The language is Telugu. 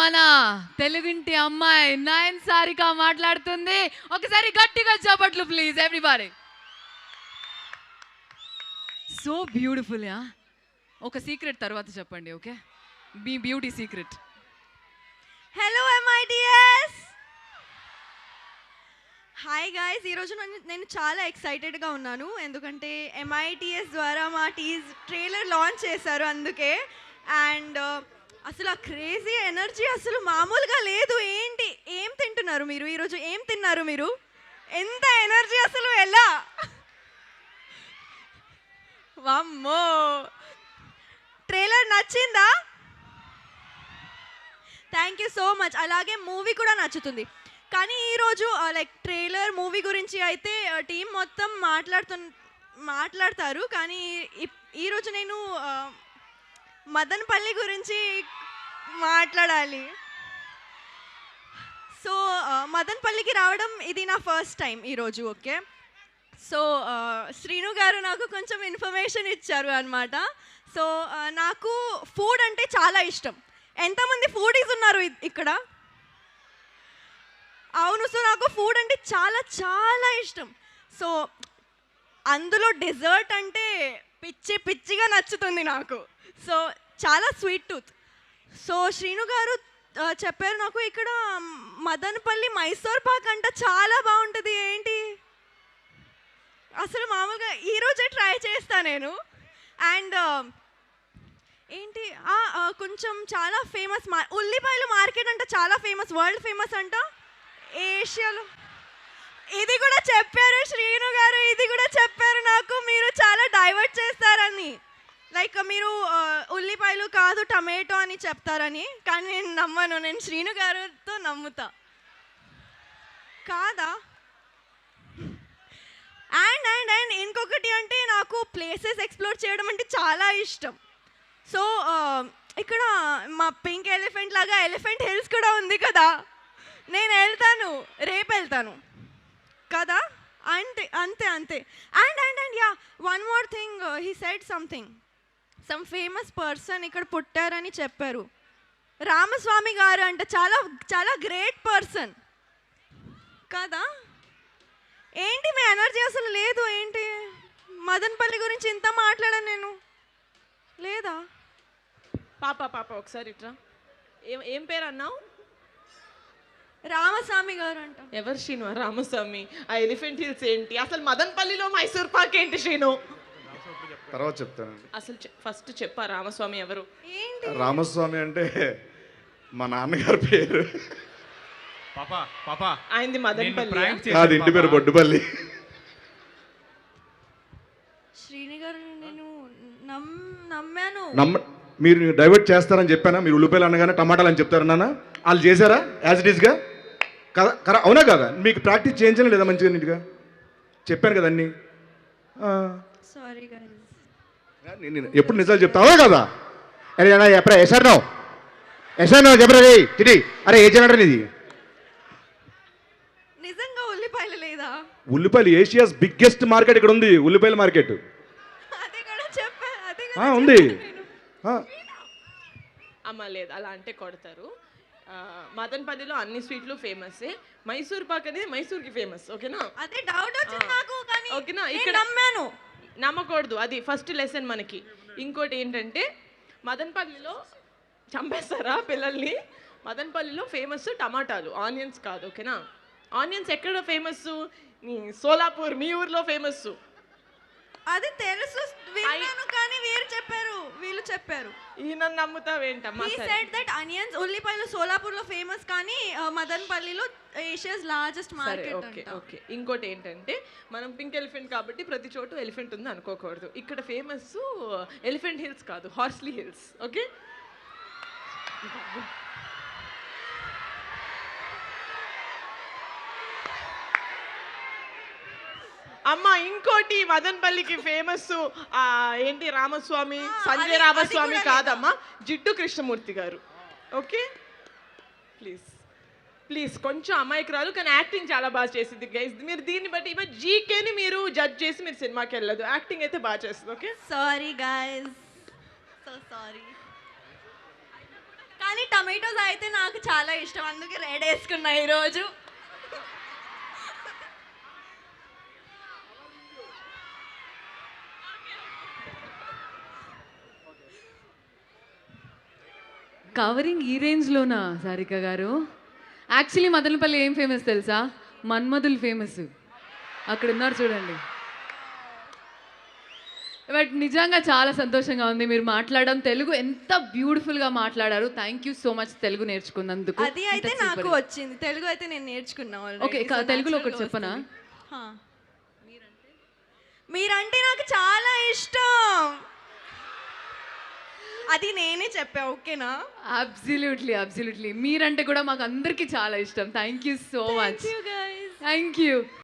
మన తెలుగింటి అమ్మాయి నయన్ సారిక మాట్లాడుతుంది. ఒకసారి గట్టిగా చప్పట్లు please everybody. So beautiful yeah. ఒక సీక్రెట్ తర్వాత చెప్పండి, ఓకే? మీ beauty secret. Hello MITS. Hi guys, ఈరోజు నేను చాలా ఎక్సైటెడ్గా ఉన్నాను ఎందుకంటే MITS ద్వారా మా ట్రైలర్ లాంచ్ చేశారు అందుకే. అండ్ అసలు ఆ క్రేజీ ఎనర్జీ అసలు మామూలుగా లేదు. ఏంటి, ఏం తింటున్నారు మీరు ఈరోజు? ఏం తిన్నారు మీరు? ఎంత ఎనర్జీ అసలు, ఎలా? వామ్మో, ట్రైలర్ నచ్చిందా? Thank you so much. అలాగే మూవీ కూడా నచ్చుతుంది. కానీ ఈరోజు లైక్ ట్రైలర్ మూవీ గురించి అయితే టీం మొత్తం మాట్లాడతారు. కానీ ఈరోజు నేను మదనపల్లి గురించి మాట్లాడాలి. సో మదనపల్లికి రావడం ఇది నా ఫస్ట్ టైం ఈరోజు, ఓకే? సో శ్రీను గారు నాకు కొంచెం ఇన్ఫర్మేషన్ ఇచ్చారు అనమాట. సో నాకు ఫుడ్ అంటే చాలా ఇష్టం. ఎంతమంది ఫుడీస్ ఉన్నారు ఇక్కడ? అవును. సో నాకు ఫుడ్ అంటే చాలా చాలా ఇష్టం. సో అందులో డెజర్ట్ అంటే పిచ్చిగా నచ్చుతుంది నాకు. సో చాలా స్వీట్ టూత్. సో శ్రీను గారు చెప్పారు నాకు ఇక్కడ మదనపల్లి మైసూర్ పాక్ అంట చాలా బాగుంటుంది. ఏంటి అసలు మామూలుగా ఈరోజే ట్రై చేస్తా నేను. అండ్ ఏంటి కొంచెం చాలా ఫేమస్ ఉల్లిపాయలు మార్కెట్ అంట, చాలా ఫేమస్, వరల్డ్ ఫేమస్ అంట ఏషియాలో. ఇది కూడా చెప్పారు శ్రీను గారు, ఇది కూడా చెప్పారు నాకు మీరు చాలా డైవర్ట్ చేస్తారని. లైక్ మీరు ఉల్లిపాయలు కాదు టమాటో అని చెప్తారని. కానీ నేను నమ్మను, నేను శ్రీను గారితో నమ్ముతా. కాదా? అండ్ అండ్ అండ్ ఇంకొకటి అంటే నాకు ప్లేసెస్ ఎక్స్ప్లోర్ చేయడం అంటే చాలా ఇష్టం. సో ఇక్కడ మా పింక్ ఎలిఫెంట్ లాగా ఎలిఫెంట్ హిల్స్ కూడా ఉంది కదా, నేను వెళ్తాను, రేపు వెళ్తాను కదా. అంతే అంతే అంతే. And and and yeah, one more thing, he said something, some famous person ఇక్కడ పుట్టారని చెప్పారు. రామస్వామి గారు అంటే చాలా చాలా గ్రేట్ పర్సన్ కదా. ఏంటి మీ ఎనర్జీ అసలు లేదు? ఏంటి మదనపల్లి గురించి ఇంత మాట్లాడాను నేను, లేదా? పాప ఒకసారి ఇట్రా. ఏం పేరు అన్నావు? రామస్వామి గారు అంట. ఎవరు శ్రీను? రామస్వామి. ఆ ఎలిఫెంట్ హిల్స్ ఏంటి? అసలు మదనపల్లిలో మైసూర్ పాక్ ఏంటి శ్రీను? తర్వాత చెప్తానండి. అసలు ఫస్ట్ చెప్పా రామస్వామి ఎవరు? ఏంటి రామస్వామి అంటే మా నాన్నగారి పేరు. ఆయనది మదనపల్లి. అది ఇంటి పేరు బొడ్డుపల్లి. శ్రీని గారు నేను నమ్మాను. మీరు డైవర్ట్ చేస్తారని చెప్పానా? మీరు ఉల్లిపాయలు అనగానే టమాటాలు అని చెప్తారన్నా? వాళ్ళు చేశారా యాజ్ ఇట్ ఈస్గా? కదా, అవునా కదా? మీకు ప్రాక్టీస్ చేయించాలి లేదా మంచిగా నీట్గా? చెప్పాను కదా అన్నీ. సారీ గైస్, నేను ఎప్పుడు నిజాలు చెప్తావా కదా? అరే ఎప్పుడా ఎసారో చెప్పరా తిడి. అరే ఏ జనరా ఇది? నిజంగా ఉల్లిపాయలు లేదా? ఉల్లిపాయలు ఏషియాస్ బిగ్గెస్ట్ మార్కెట్ ఇక్కడ ఉంది, ఉల్లిపాయల మార్కెట్. అదే కూడా చెప్పా, అదే ఉంది. అమ్మ లేదు, అలా అంటే కొడతారు. మదనపల్లిలో అన్ని స్వీట్లు ఫేమస్. మైసూర్ పాక్ అనేది మైసూర్కి ఫేమస్, ఓకేనా? అదే డౌట్ వచ్చింది నాకు, కానీ ఓకేనా? ఇక్కడ నమ్మాను. నమ్మకూడదు, అది ఫస్ట్ లెసన్ మనకి. ఇంకోటి ఏంటంటే మదనపల్లిలో చంపేస్తారా పిల్లల్ని? మదనపల్లిలో ఫేమస్ టమాటాలు, ఆనియన్స్ కాదు, ఓకేనా? ఆనియన్స్ ఎక్కడ ఫేమస్? సోలాపూర్, మీ ఊర్లో ఫేమస్. అది తెలుసు, విన్నాను, కానీ వీళ్ళు చెప్పారు. ఈయన నమ్ముతావేంటమ్మా? He said that onions, ఉల్లిపాయలు సోలాపూర్లో ఫేమస్, కానీ మదనపల్లిలో ఏషియాస్ లార్జెస్ట్ మార్కెట్ ఓకే అంట. ఓకే. ఇంకోటి ఏంటంటే మనం పింక్ ఎలిఫెంట్ కాబట్టి ప్రతి చోటు ఎలిఫెంట్ ఉంది అనుకోకూడదు. ఇక్కడ ఫేమస్ ఎలిఫెంట్ హిల్స్ కాదు, హార్స్లీ హిల్స్, ఓకే? అమ్మ ఇంకోటి మదనపల్లికి ఫేమస్ ఏంటి? రామస్వామి, సంజయ్ రామస్వామి కాదమ్మా, జిడ్డు కృష్ణమూర్తి గారు, ఓకే? ప్లీజ్ కొంచెం అమాయకురాలు, కానీ యాక్టింగ్ చాలా బాగా చేసింది గైస్. మీరు దీన్ని బట్టి జీకేని మీరు జడ్జ్ చేసి మీరు సినిమాకి వెళ్ళదు, యాక్టింగ్ అయితే బాగా చేస్తుంది, okay? Sorry guys, so sorry. కానీ టమాటోస్ అయితే నాకు చాలా ఇష్టం, అందుకే రెడ్ వేసుకున్నా ఈరోజు. కవరింగ్ ఈ రేంజ్లోనా సారిక గారు? యాక్చువల్లీ మదనపల్లి ఏం ఫేమస్ తెలుసా? మన్మధులు ఫేమస్. అక్కడ ఉన్నారు చూడండి. బట్ నిజంగా చాలా సంతోషంగా ఉంది మీరు మాట్లాడడం. తెలుగు ఎంత బ్యూటిఫుల్గా మాట్లాడారు. Thank you so much Telugu నేర్చుకున్నందుకు. అది అయితే నాకు వచ్చింది, తెలుగు అయితే నేను నేర్చుకున్నా already. ఓకే, So తెలుగులో natural ఒకటి గా చెప్పనా? వస్తుంది. హా. మీరంటే నాకు చాలా ఇష్టం, అది నేనే చెప్పా, ఓకేనా? Absolutely absolutely. మీరంటే కూడా మాకు అందరికీ చాలా ఇష్టం. Thank you so much. Thank you guys. Thank you.